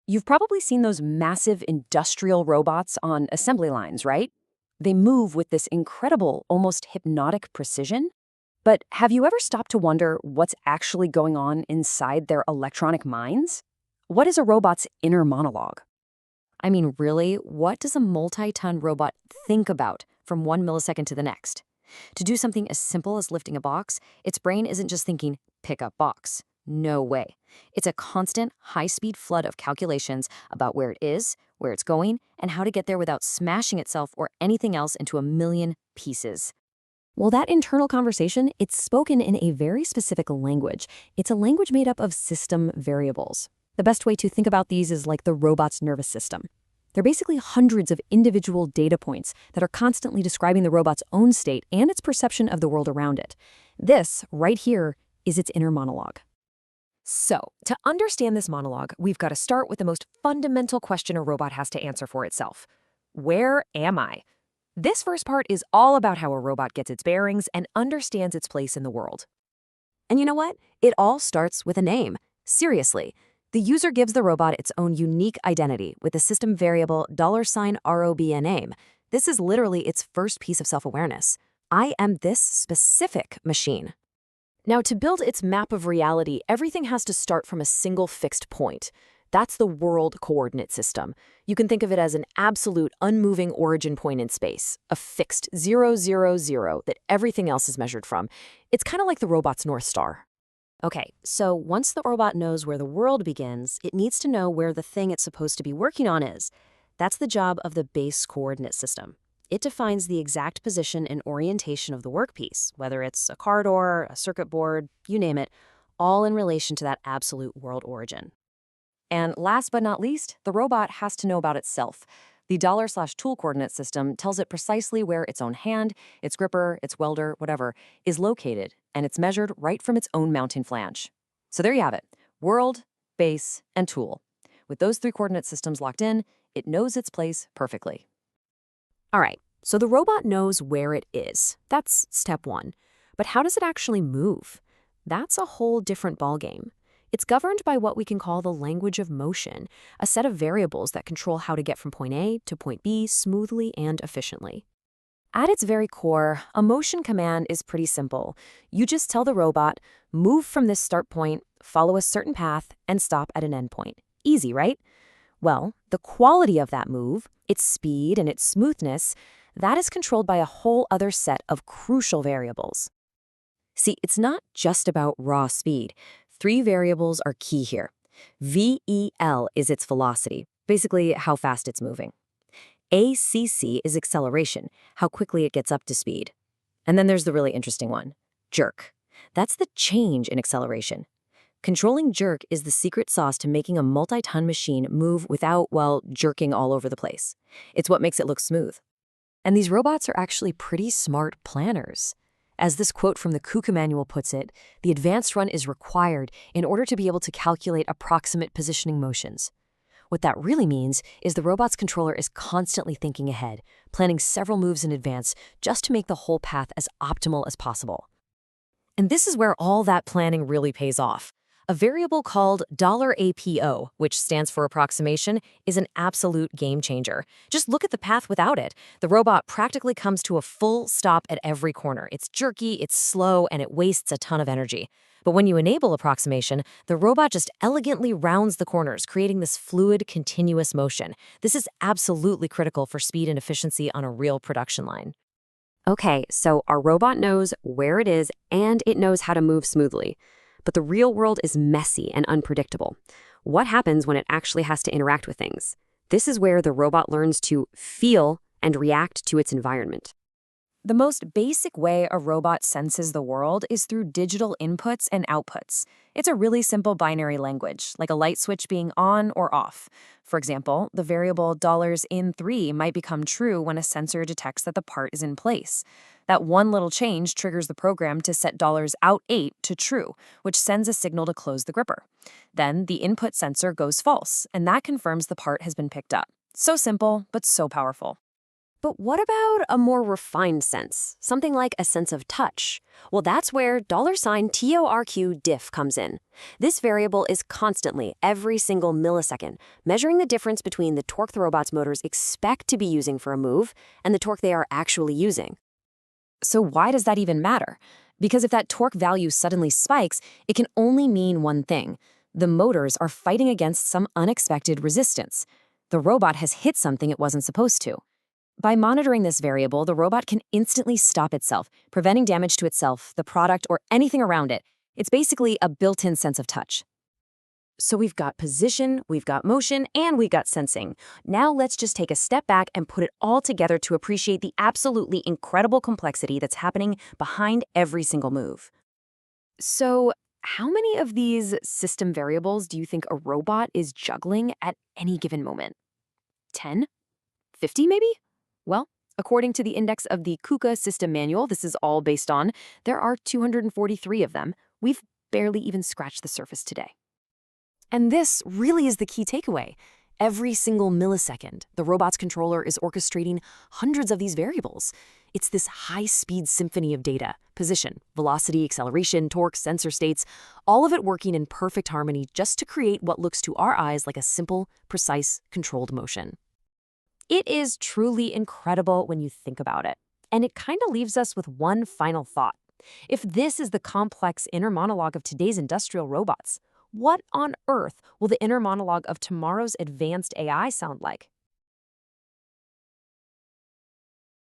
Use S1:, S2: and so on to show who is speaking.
S1: You've probably seen those massive industrial robots on assembly lines, right? They move with this incredible, almost hypnotic precision. But have you ever stopped to wonder what's actually going on inside their electronic minds? What is a robot's inner monologue? I mean, really, what does a multi-ton robot think about from 1 millisecond to the next? To do something as simple as lifting a box, its brain isn't just thinking, pick up box. No way. It's a constant, high-speed flood of calculations about where it is, where it's going, and how to get there without smashing itself or anything else into a million pieces. Well, that internal conversation, it's spoken in a very specific language. It's a language made up of system variables. The best way to think about these is like the robot's nervous system. They're basically hundreds of individual data points that are constantly describing the robot's own state and its perception of the world around it. This, right here, is its inner monologue. So, to understand this monologue, we've got to start with the most fundamental question a robot has to answer for itself. Where am I? This first part is all about how a robot gets its bearings and understands its place in the world. And you know what? It all starts with a name. Seriously. The user gives the robot its own unique identity with a system variable $ROB name. This is literally its first piece of self-awareness. I am this specific machine. Now, to build its map of reality, everything has to start from a single fixed point. That's the world coordinate system. You can think of it as an absolute unmoving origin point in space, a fixed 0, 0, 0 that everything else is measured from. It's kind of like the robot's North Star. Okay, so once the robot knows where the world begins, it needs to know where the thing it's supposed to be working on is. That's the job of the base coordinate system. It defines the exact position and orientation of the workpiece, whether it's a car door, a circuit board, you name it, all in relation to that absolute world origin. And last but not least, the robot has to know about itself. The $/tool coordinate system tells it precisely where its own hand, its gripper, its welder, whatever, is located, and it's measured right from its own mounting flange. So there you have it, world, base, and tool. With those three coordinate systems locked in, it knows its place perfectly. All right, so the robot knows where it is. That's step one. But how does it actually move? That's a whole different ballgame. It's governed by what we can call the language of motion, a set of variables that control how to get from point A to point B smoothly and efficiently. At its very core, a motion command is pretty simple. You just tell the robot, move from this start point, follow a certain path, and stop at an endpoint. Easy, right? Well, the quality of that move, its speed and its smoothness, that is controlled by a whole other set of crucial variables. See, it's not just about raw speed. 3 variables are key here. VEL is its velocity, basically how fast it's moving. ACC is acceleration, how quickly it gets up to speed. And then there's the really interesting one, jerk. That's the change in acceleration. Controlling jerk is the secret sauce to making a multi-ton machine move without, well, jerking all over the place. It's what makes it look smooth. And these robots are actually pretty smart planners. As this quote from the KUKA manual puts it, the advanced run is required in order to be able to calculate approximate positioning motions. What that really means is the robot's controller is constantly thinking ahead, planning several moves in advance just to make the whole path as optimal as possible. And this is where all that planning really pays off. A variable called $APO, which stands for approximation, is an absolute game changer. Just look at the path without it. The robot practically comes to a full stop at every corner. It's jerky, it's slow, and it wastes a ton of energy. But when you enable approximation, the robot just elegantly rounds the corners, creating this fluid, continuous motion. This is absolutely critical for speed and efficiency on a real production line. Okay, so our robot knows where it is and it knows how to move smoothly. But the real world is messy and unpredictable. What happens when it actually has to interact with things? This is where the robot learns to feel and react to its environment. The most basic way a robot senses the world is through digital inputs and outputs. It's a really simple binary language, like a light switch being on or off. For example, the variable $in3 might become true when a sensor detects that the part is in place. That one little change triggers the program to set $out8 to true, which sends a signal to close the gripper. Then the input sensor goes false, and that confirms the part has been picked up. So simple, but so powerful.
S2: But what about a more refined sense, something like a sense of touch? Well, that's where $TORQ diff comes in. This variable is constantly, every single millisecond, measuring the difference between the torque the robot's motors expect to be using for a move and the torque they are actually using.
S1: So why does that even matter? Because if that torque value suddenly spikes, it can only mean one thing. The motors are fighting against some unexpected resistance. The robot has hit something it wasn't supposed to. By monitoring this variable, the robot can instantly stop itself, preventing damage to itself, the product, or anything around it. It's basically a built-in sense of touch. So we've got position, we've got motion, and we've got sensing. Now let's just take a step back and put it all together to appreciate the absolutely incredible complexity that's happening behind every single move. So, how many of these system variables do you think a robot is juggling at any given moment? 10? 50 maybe? Well, according to the index of the KUKA System Manual this is all based on, there are 243 of them. We've barely even scratched the surface today. And this really is the key takeaway. Every single millisecond, the robot's controller is orchestrating hundreds of these variables. It's this high-speed symphony of data, position, velocity, acceleration, torque, sensor states, all of it working in perfect harmony just to create what looks to our eyes like a simple, precise, controlled motion. It is truly incredible when you think about it. And it kind of leaves us with one final thought. If this is the complex inner monologue of today's industrial robots, what on earth will the inner monologue of tomorrow's advanced AI sound like?